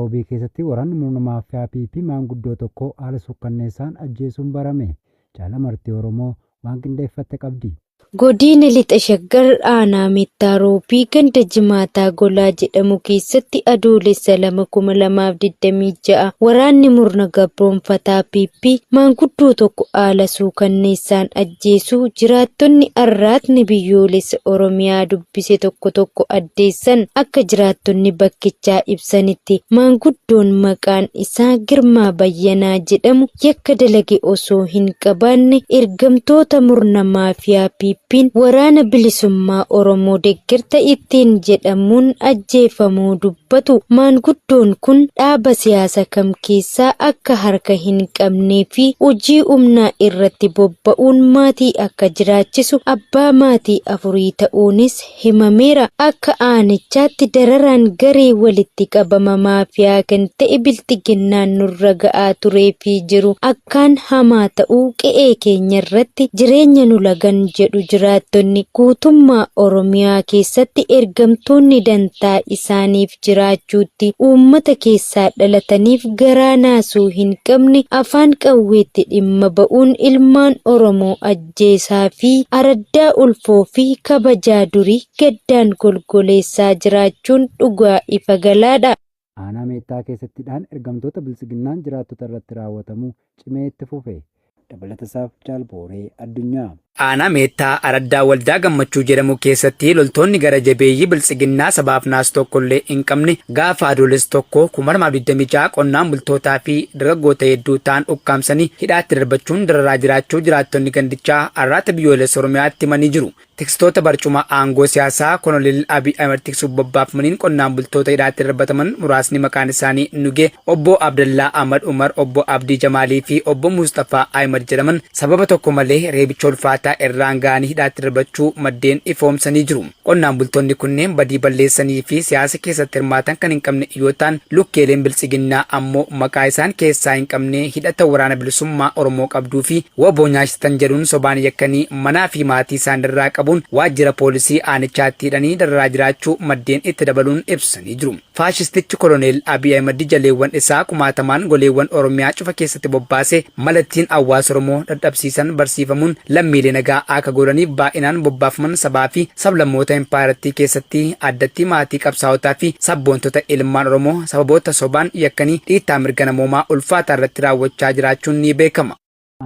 Roobii keessatti waraanni murna maafiyaa PP maanguddoo tokko haala sukkanneessaan ajjeesuun barame. Caala martii Oromoo waan qindeeffatte qabdi. Godina lixa shaggar aanaa Meettaa Roobii ganda Jimaataa Golaa jedhamu keessatti adoolessa 2026 waraanni murna gabroonfataa PP maanguddoo tokko haala suukanneessaan ajjeesuu jiraattonni arraatni biyyoolessa Oromiyaa dubbise tokko addeessan. Akka jiraattonni bakkichaa ibsanitti maanguddoon maqaan isaa Girmaa Bayyanaa jedhamu yakka dalage osoo hin qabaanne ergamtoota murna maafiyaa PP waraana bilisummaa Oromoo deeggarta ittiin jedhamuun ajjeefamuu dubbatu. Maanguddoon kun dhaaba siyaasa kam keessaa akka harka hin qabnee fi hojii humnaa irratti bobba'uun maatii akka jiraachisu abbaa maatii 4 ta'uunis himameera. Akka aanichaatti dararaan garee walitti qabama maafiyaa kan ta'e biltiginnaan nurra ga'aa turee fi jiru akkaan hamaa ta'uu qe'ee keenya irratti jireenya nu lagan jedhu jiraattonni. Guutummaa Oromiyaa keessatti ergamtoonni dantaa isaaniif jiraachuutti uummata keessaa dhalataniif garaa naasuu hin qabne afaan qawweetti dhimma ba'uun ilmaan Oromoo ajjeesaa fi araddaa ulfoo fi kabajaa durii gaddaan golgoleessaa jiraachuun dhugaa ifa galaadha. Aanaa Meettaa keessattidhaan ergamtoota bilisiginnaan jiraattota irratti raawwatamu cimee itti fufe. Dabalatasaaf Jaalbooree Addunyaa. Aanaa Meettaa Araddaa Waldaa Gammachuu jedhamu keessatti loltoonni gara jabeeyyii bilisiginnaa sabaaf naas tokkollee hin qabne gaafa adoolessa 2026 qonnaan bultootaa fi dargaggoota hedduu ta'an ukkaamsanii hidhaatti darbachuun dararaa jiraachuu jiraattonni gandichaa arraata biyyoolessa Oromiyaatti himanii jiru. Tikstoota barcuma aangoo siyaasaa Koloneel Abiy Ahmed tiksuuf bobbaafamaniin qonnaan bultoota hidhaatti darbataman muraasni maqaan isaanii Nugee, obbo Abdallaa Ahmad Umar, obbo Abdii Jamaalii fi obbo Mustafaa Ahmed jedhaman sababa tokko malee reebicha ulfaataa irraan ga'anii hidhaatti darbachuu maddeen ifoomsanii jiru. Qonnaan bultoonni kunneen badii balleessanii fi siyaasa keessatti hirmaatan kan hin qabne yoo ta'an lukkeeleen bilisiginnaa ammoo maqaa isaan keessaa hin qabne hidhata waraana bilisummaa Oromoo qabduu fi waboo nyaachatan jedhuun sobaan yakkanii manaa fi maatii isaan irraa qabuun waajjira poolisii aanichaatti hidhanii dararaa jiraachuu maddeen itti dabaluun ibsanii jiru. Faashistichi Koloneel Abiy Ahmed jaleewwan isaa kumaatamaan goleewwan Oromiyaa cufa keessatti bobbaasee malattiin hawaasa Oromoo dadhabsiisan barsiifamuun lammiilee nagaa akka godhaniif baay'inaan bobbaafaman sabaa fi sablammoota empaayarattii keessatti addatti maatii qabsaa'otaa fi sabboontota ilmaan Oromoo sababoota sobaan yakkanii dhiittaa mirga namoomaa ulfaataa irratti raawwachaa jiraachuun ni beekama.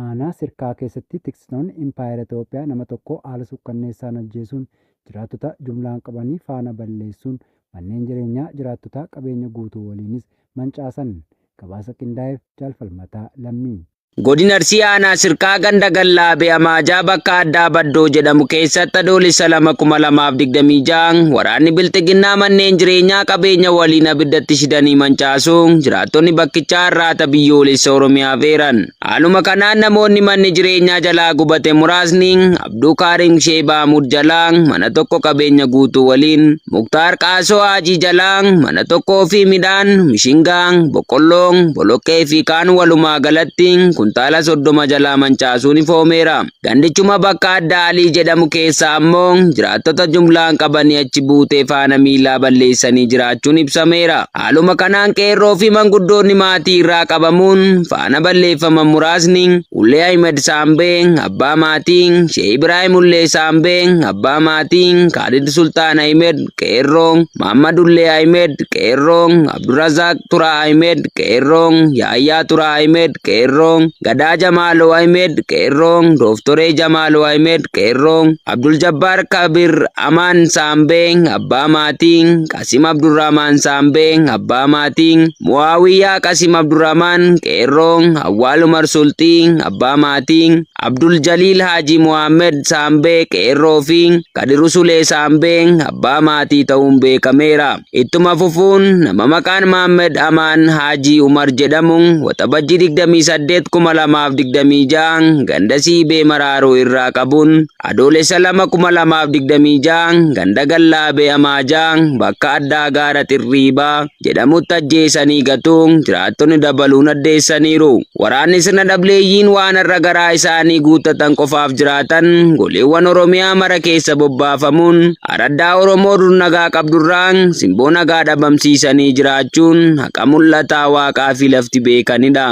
Aanaa Sirkaa keessatti tiksitoonni impaayera Itoophiyaa nama tokko haala sukkanneessaan ajjeesuun jiraattota jumlaan qabanii faana balleessuun manneen jireenyaa jiraattota qabeenya guutuu waliinis mancaasan. Gabaasa qindaa'eef Jaalfalmataa Lammii. Godina Arsii aanaa Sirkaa ganda Gallaabee Amaajaa bakka addaa Baddoo jedhamu keessatti adoolessa 2026 waraanni biltiginnaa manneen jireenyaa qabeenya waliin abiddatti shidanii mancaasuun jiraattonni bakkichaa arraata biyyoolessa Oromiyaa feeran. Haaluma kanaan namoonni manni jireenyaa jalaa gubate muraasni Abduu Kaarim Sheebaamud jalaan mana tokko qabeenya guutuu waliin, Muktaar Qaasoo Haajii jalaan mana tokkoo fi midhaan, mishingaan, boqqolloon, boloqqee fi kaan walumaa galatti kuntaala 30 jalaa mancaasuun ifoomeera. Gandichuma bakka adda Alii jedhamu keessa ammoo jiraattota jumlaan qabanii achi buutee faana miilaa balleessanii jiraachuun ibsameera. Haaluma kanaan qeerroo fi manguddoonni maatii irraa qabamuun faana balleeffaman muraasni Ullee Ahmed Saambee abbaa maatii, Sheekh Ibrahim Ullee Saambee abbaa maatii, Khalid Sultaan Ahmed qeerroo, Muhammad Ullee Ahmed qeerroo, Abdurrazak Turaa Ahmed qeerroo, Yaayyaa Turaa Ahmed qeerroo, Gadaa Jamaaloo Ahmed qeerroo, Dooftoree Jamaaloo Ahmed qeerroo, Abdul Jabbar Kabir Aman Saambee abbaa maatii, Qasim Abdurrahman Saambee abbaa maatii, Muawiyaa Qasim Abdurrahman qeerroo, Awwal Umar Sultii abbaa maatii, Abdul Jalil Haji Muhammad Saambee qeerroo fi Kadir Usulee Saambee abbaa maatii ta'uun beekameera. Ittuma fufuun nama maqaan Muhammad Aman Haji Umar jedhamu waxabajjii 28 2026 ganda Siibee Maraaroo irraa qabuun adoolessa 2026 ganda Gallaabee Amaajaa bakka addaa gaara Xirriibaa jedhamutti ajjeesanii gatuun jiraattonni dabaluun addeessaniiru. Waraanni sirna dableeyyiin waan irra garaa isaanii guuttatan qofaaf jiraatan goleewwan Oromiyaa mara keessa bobbaafamuun araddaa Oromoo dur nagaa qabdurraan simboo nagaa dhabamsiisanii jiraachuun haqa mul'ataa waaqaa fi lafti beekanidha.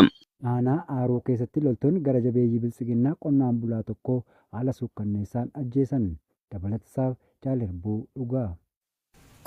Aanaa Aaroo keessatti loltoonni gara jabeeyyii bilisiginnaa qonnaan bulaa tokko haala suukkanneessaan ajjeesan. Dabalatasaaf Jaalerbuu dhugaa.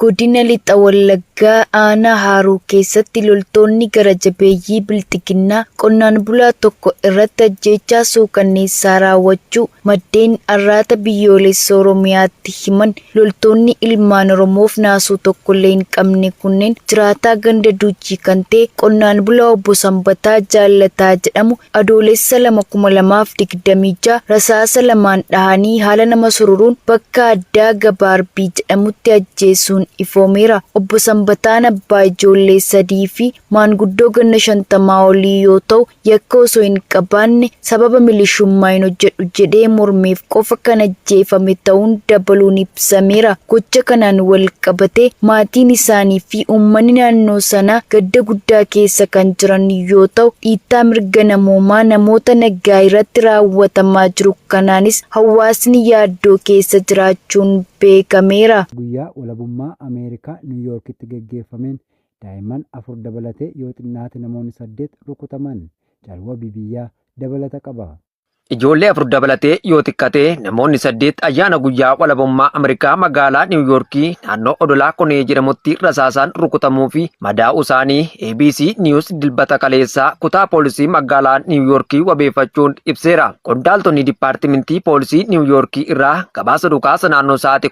Godina Lixa Wallaggaa aanaa Haaroo keessatti loltoonni gara jabeeyyii bilisiginnaa qonnaan bulaa tokko irratti ajjeechaa suukanneessaa raawwachuu maddeen arraata biyyoolessa Oromiyaatti himan. Loltoonni ilmaan Oromoof naasuu tokkollee hin qabne kunneen jiraataa ganda Duujii kan ta'e qonnaan bulaa obbo Sanbataa Jaallataa jedhamu adoolessa 2026 rasaasa lamaan dhahanii haala nama sururuun bakka addaa Gabaarbii jedhamutti ajjeesuun ifoomeera. Obbo Sanbataan abbaa ijoollee 3 fi maanguddoo ganna 50 olii yoo ta'u yakka osoo hin qabaanne sababa milishummaa hin hojjedhu jedhee mormeef qofa kan ajjeefame ta'uun dabaluun ibsameera. Gocha kanaan wal qabatee maatiin isaanii fi uummanni naannoo sanaa gadda guddaa keessa kan jiran yoo ta'u dhiittaa mirga namoomaa namoota nagaa irratti raawwatamaa jiru kanaanis hawaasni yaaddoo keessa jiraachuun beekameera. Guyyaa walabummaa Ameerikaa Niwuyoorkitti geggeeffameen daa'imman 4 dabalatee yoo xinnaate namoonni 8 rukutaman. Jalwa biyyaa dabalata qaba. Ijoollee 4 dabalatee yoo xiqqate namoonni 8 ayyaana guyyaa walabummaa Ameerikaa magaalaa Niwuyoorkii naannoo Odolaa Konee jedhamutti rasaasaan rukutamuu fi madaa'uu isaanii ABC News dilbata kaleessaa kutaa poolisii magaalaa Niwuyoorkii wabeeffachuun ibseera. Qondaaltonni dipaartimentii poolisii Niwuyoorkii irraa gabaasa dhukaasa naannoo sa'aatii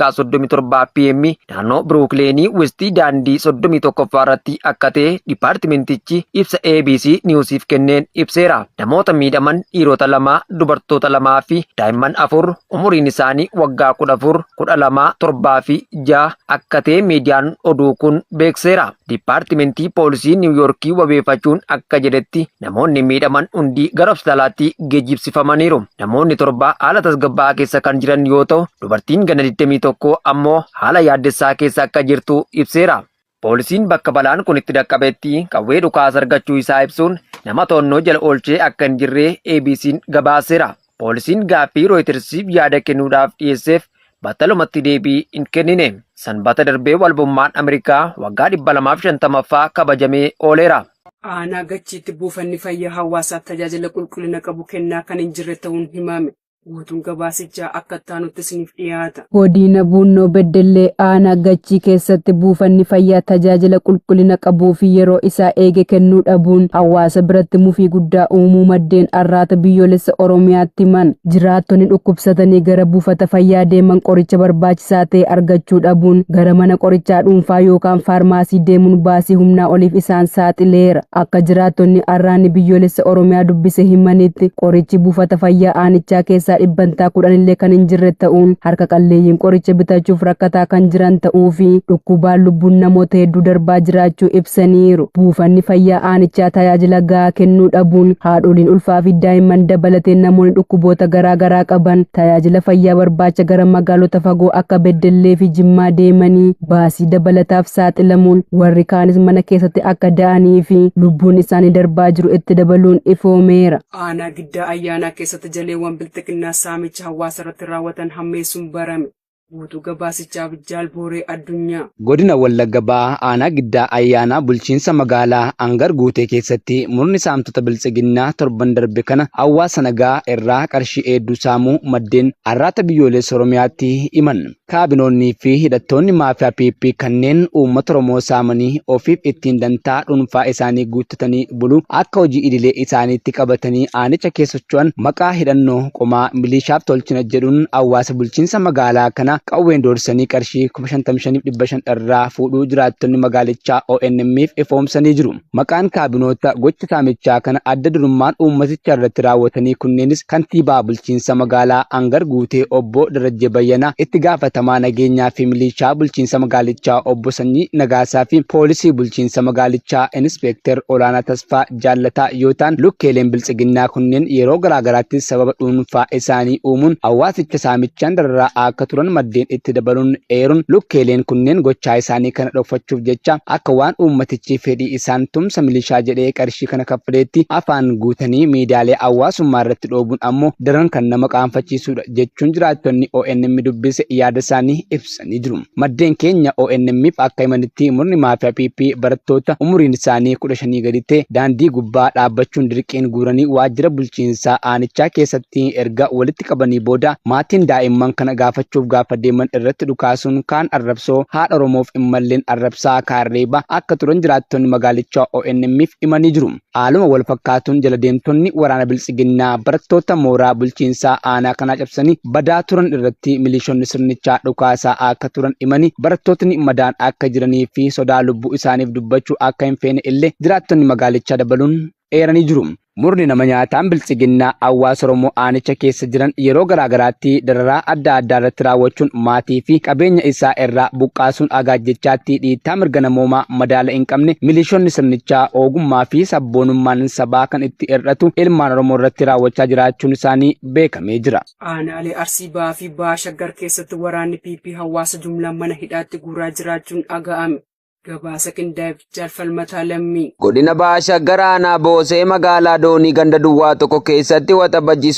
10:37 PM naannoo Biruukleenii Westii daandii 31ffaa irratti akka ta'e dipaartimentichi ibsa ABC Newsiif kenneen ibseera. Namoota miidhaman dhiirota 2 dubartoota 2 fi daa'imman 4 umuriin isaanii waggaa 14, 12, 7 fi 6 akka ta'e miidiyaan oduu kun beekseera. Dipaartimentii poolisii Niwuyoorkii wabeeffachuun akka jedhetti namoonni miidhaman hundi gara hospitaalaatti geejjibsifamaniiru. Namoonni 7 haala tasgabbaa'aa keessa kan jiran yoo ta'u dubartiin ganna 21 ammoo haala yaaddessaa keessa akka jirtu ibseera. Poolisiin bakka balaan kun itti dhaqqabetti qawwee dhukaasa argachuu isaa ibsuun nama to'annoo jala oolchee akka hin jirre ABC'n gabaaseera. Poolisiin gaaffii Rooyitersiif yaada kennuudhaaf dhiyeesseef battalumatti deebii hin kennine. Sanbata darbee walabummaan Ameerikaa waggaa 250ffaa kabajamee ooleera. Aanaa Gachiitti buufanni fayyaa hawaasaaf tajaajila qulqullina qabu kennaa kan hin jirre ta'uun himame. Guutuun gabaasichaa akka taanutti isiniif dhiyaata. Godina Bunnoo Beddellee aanaa Gachii keessatti buufanni fayyaa tajaajila qulqullina qabuu fi yeroo isaa eege kennuu dhabuun hawaasa biratti mufii guddaa uumuu maddeen arraata biyyoolessa Oromiyaatti himan. Jiraattonni dhukkubsatanii gara buufata fayyaa deeman qoricha barbaachisaa ta'e argachuu dhabuun gara mana qorichaa dhuunfaa yookaan faarmaasii deemuun baasii humnaa oliif isaan saaxileera. Akka jiraattonni arraanni biyyoolessa Oromiyaa dubbise himanitti qorichi buufata fayyaa aanichaa keessa dhibbantaa 10 illee kan hin jirre ta'uun harka qalleeyyiin qoricha bitachuuf rakkataa kan jiran ta'uu fi dhukkubaan lubbuun namoota hedduu darbaa jiraachuu ibsaniiru. Buufanni fayyaa aanichaa tajaajila gahaa kennuu dhabuun haadholiin ulfaa fi daa'imman dabalatee namoonni dhukkuboota garaa garaa qaban tajaajila fayyaa barbaacha gara magaalota fagoo akka Beddellee fi Jimmaa deemanii baasii dabalataaf saaxilamuun warri kaanis mana keessatti akka da'anii fi lubbuun isaanii darbaa jiru itti dabaluun ifoomeera. Aanaa Giddaa ayyaanaa keessatti jaleewwan bilxiqinnaa saamicha hawaasa irratti raawwatan hammeessuun barame. Guutuu gabaasichaaf Jaalbooree Addunyaa. Godina Wallagga Ba'aa aanaa Giddaa ayyaanaa bulchiinsa magaalaa Angar Guutee keessatti murni saamtota biltsiginnaa torban darbe kana hawaasa nagaa irraa qarshii hedduu saamuu maddeen arraata biyyoolessa Oromiyaatti himan. Kaabinoonnii fi hidhattoonni maafiyaa PP kanneen uummata Oromoo saamanii ofiif ittiin dantaa dhuunfaa isaanii guuttatanii bulu akka hojii idilee isaaniitti qabatanii aanicha keessa socho'an maqaa hidhannoo qomaa milishaaf tolchina jedhuun hawaasa bulchiinsa magaalaa kana qawween doorsanii qarshii 55,500 irraa fuudhuu jiraattonni magaalichaa ONM'if ifoomsanii jiru. Maqaan kaabinoota gocha saamichaa kana adda durummaan uummaticha irratti raawwatanii kunneenis kantiibaa bulchiinsa magaalaa Angar Guutee obbo Darajjee Bayyanaa, itti gaafatamaa nageenyaa fi milishaa bulchiinsa magaalichaa obbo Sanyii Nagaasaa fi poolisii bulchiinsa magaalichaa Inspektar Olaanaa Tasfaa Jaallataa yoo ta'an, lukkeeleen biltsiginnaa kunneen yeroo garaagaraatti sababa dhuunfaa isaanii uumuun hawaasicha saamichaan dararaa akka turan maddeen itti dabaluun eeruun lukkeeleen kunneen gochaa isaanii kana dhokfachuuf jecha akka waan uummatichi fedhii isaan tumsa milishaa jedhee qarshii kana kaffaleetti afaan guutanii miidiyaalee hawaasummaa irratti dhoobuun ammoo daran kan nama qaanfachiisudha jechuun jiraattonni ONM dubbise yaada isaanii ibsanii jiru. Maddeen keenya ONM'if akka himanitti murni maafiyaa PP barattoota umuriin isaanii 15 gadi ta'e daandii gubbaa dhaabbachuun dirqiin guuranii waajjira bulchiinsaa aanichaa keessatti erga walitti qabanii booda maatiin daa'imman kana gaafachuuf gaafa deeman irratti dhukaasuun kaan arrabsoo haadha Oromoof immalleen arrabsaa kaarreeba akka turan jiraattonni magaalichaa ONM'if himanii jiru. Haaluma wal fakkaatuun jala deemtonni waraana biltsiginnaa barattoota mooraa bulchiinsaa aanaa kanaa cabsanii badaa turan irratti milishoonni sirnichaa dhukaasaa akka turan himanii barattootni madaan akka jiranii fi sodaa lubbuu isaaniif dubbachuu akka hin feene illee jiraattonni magaalichaa dabaluun eeranii jiru. Murni nama nyaataan biltsiginnaa hawaasa Oromoo aanicha keessa jiran yeroo garaagaraatti dararaa adda addaa irratti raawwachuun maatii fi qabeenya isaa irraa buqqaasuun agaajjechaatti dhiittaa mirga namoomaa madaala hin qabne milishoonni sirnichaa ogummaa fi sabboonummaan sabaa kan itti hir'atu ilmaan Oromoo irratti raawwachaa jiraachuun isaanii beekamee jira. Aanaalee Arsii Bahaa fi Bahaa Shaggar keessatti waraanni PP hawaasa jumlaan mana hidhaatti guuraa jiraachuun dhaga'ame. Gabaasa Qindaa'eef Jaalfalmataa Lammii. Godina Bahaa Shaggar aanaa Boosee magaalaa Doonii ganda duwwaa tokko keessatti waxabajjii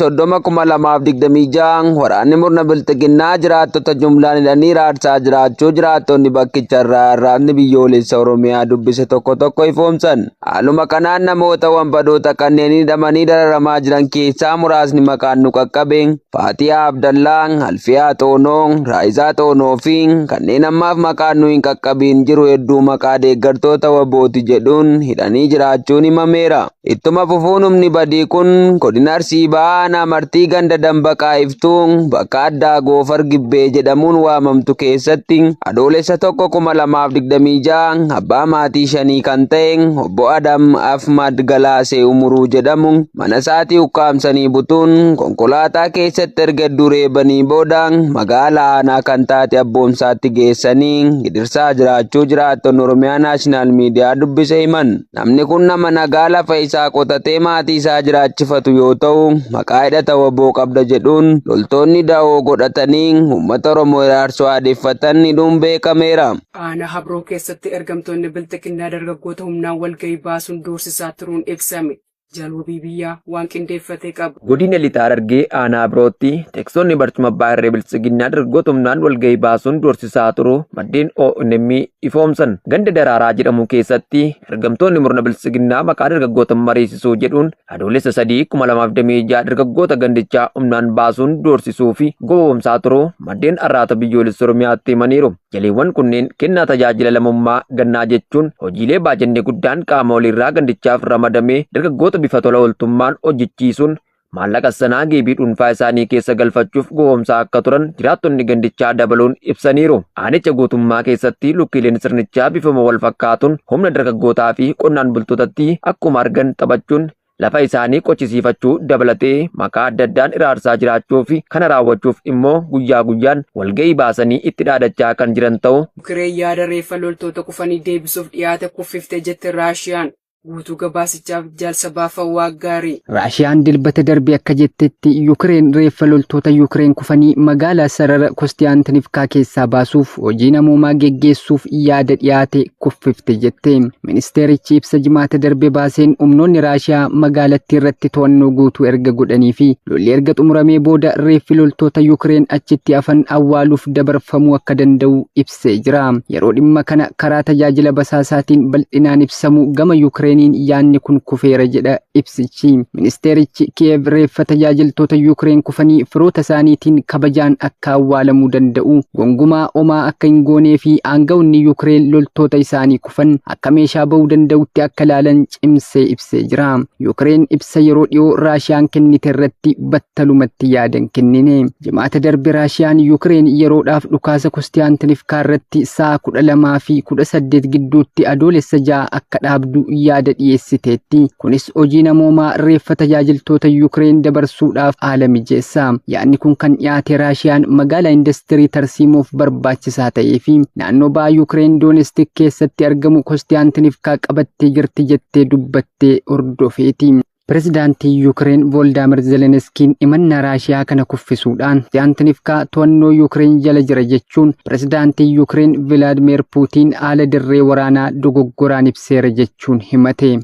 30/2026 waraanni murna biltsiginnaa jiraattota jumlaan hidhanii raarsaa jiraachuu jiraattonni bakkicha irraa har'aasni biyyoolessa Oromiyaa dubbise tokko ifoomsan. Haaluma kanaan namoota wanbadoota kanneen hidhamanii dararamaa jiran keessaa muraasni maqaan nu qaqqabe Faatiyaa Abdallaa, Alfiyaa Xoonoo, Raayisaa Xoonoo fi kanneen ammaaf maqaan nu hin qaqqabiin jiru hedduu maqaa deeggartoota wabooti jedhuun hidhanii jiraachuun himameera. Ittuma fufuun humni badii kun godina Arsii Bahaa aanaa Martii ganda Dambaqaa Iftuu bakka addaa Goofar Gibbee jedhamuun waamamtu keessatti adoolessa 1/2026 abbaa maatii 5 kan ta'e obbo Adam Ahmad Galaasee Umuruu jedhamu mana isaatii ukkaamsanii butuun konkolaataa keessatti erga dureebanii booda magaalaa aanaa kan taate Abboomsaatti geessanii gidirsaa jiraachuu jiraattonni Oromiyaa Naashinaal Miidiyaa dubbise himan. Namni kun nama nagaa lafa isaa qotatee maatii isaa jiraachifatu yoo ta'u maqaa hidhata waboo qabda jedhuun loltoonni da'oo godhatanii uummata Oromoo iraarsuu aadeffatan hidhuun beekameera. Aanaa Habroo keessatti ergamtoonni biltsiginnaa dargaggoota humnaan walgahii baasuun doorsisaa turuun ibsame. Jalwabii biyyaa waan qindeeffatee qabu. Godina Lixaa Harargee aanaa Habrootti teksoonni barcuma abbaa irree biltsiginnaa dargaggoota humnaan walgahii baasuun doorsisaa turu maddeen ONM ifoomsan. Ganda Daraaraa jedhamu keessatti ergamtoonni murna biltsiginnaa maqaa dargaggoota mariisisuu jedhuun adoolessa 3/2026 dargaggoota gandichaa humnaan baasuun doorsisuu fi gowwoomsaa turu maddeen arraata biyyoolessa Oromiyaatti himaniiru. Jaleewwan kunneen kennaa tajaajila lammummaa gannaa jechuun hojiilee baajannee guddaan qaama waliirraa gandichaaf ramadamee dargaggoota bifa tola ooltummaan hojjechiisuun maallaqa sanaa geebii dhuunfaa isaanii keessa galfachuuf gowwoomsaa akka turan jiraattonni gandichaa dabaluun ibsaniiru. Aanicha guutummaa keessatti lukkiileen sirnichaa bifuma wal fakkaatuun humna dargaggootaa fi qonnaan bultootatti akkuma argan taphachuun lafa isaanii qochisiifachuu dabalatee maqaa adda addaan iraarsaa jiraachuu fi kana raawwachuuf immoo guyyaa guyyaan walgahii baasanii itti dhaadachaa kan jiran ta'u. Ukireen yaada reeffa loltoota kufanii deebisuuf dhiyaate kuffiftee jette Raashiyaan. Guutuu gabaasichaaf Jaalsabaaf Hawwaa Gaarii. Raashiyaan dilbata darbe akka jettetti Yukireen reeffa loltoota Yukireen kufanii magaalaa sarara Kostiyaantinifkaa keessaa baasuuf hojii namoomaa geggeessuuf yaada dhiyaate kuffifte jette. Ministeerichi ibsa jimaata darbe baaseen humnoonni Raashiyaa magaalattii irratti to'annoo guutuu erga godhanii fi lolli erga xumuramee booda reeffi loltoota Yukireen achitti hafan awwaaluuf dabarfamuu akka danda'u ibsee jira. Yeroo dhimma kana karaa tajaajila basaasaatiin bal'inaan ibsamu gama Yukireen Yukireeniin yaadni kun kufeera jedha ibsichi. Ministeerichi Kiev reeffa tajaajiltoota Yukireen kufanii firoota isaaniitiin kabajaan akka awwaalamuu danda'u gongumaa omaa akka hin goonee fi aanga'oonni Yukireen loltoota isaanii kufan akka meeshaa bahuu danda'utti akka ilaalan cimsee ibsee jira. Yukireen ibsa yeroo dhiyoo Raashiyaan kennite irratti battalumatti yaadan kennine. Jimaata darbe Raashiyaan Yukireen yeroodhaaf dhukaasa Kostiyaantinifkaa irratti sa'a 12 fi 18 gidduutti adoolessa 6 akka dhaabdu yaada dhiyeessiteetti. Kunis hojii namoomaa reeffa tajaajiltoota Yukireen dabarsuudhaaf haala mijeessa. Yaadni kun kan dhiyaate Raashiyaan magaalaa industirii Tarsiimoof barbaachisaa ta'ee fi naannoo ba'a Yukireen Doonestik keessatti argamu Kostiyaantinifkaa qabattee jirti jettee dubbattee hordofeeti. Pireezidaantii Yukireen Volodymyr Zelenskiin imannaa Raashiyaa kana kuffisuudhaan Kostiyaantinifkaa to'annoo Yukireen jala jira jechuun pireezidaantii Yukireen Vilaadimir Puutiin haala dirree waraanaa dogoggoraan ibseera jechuun himate.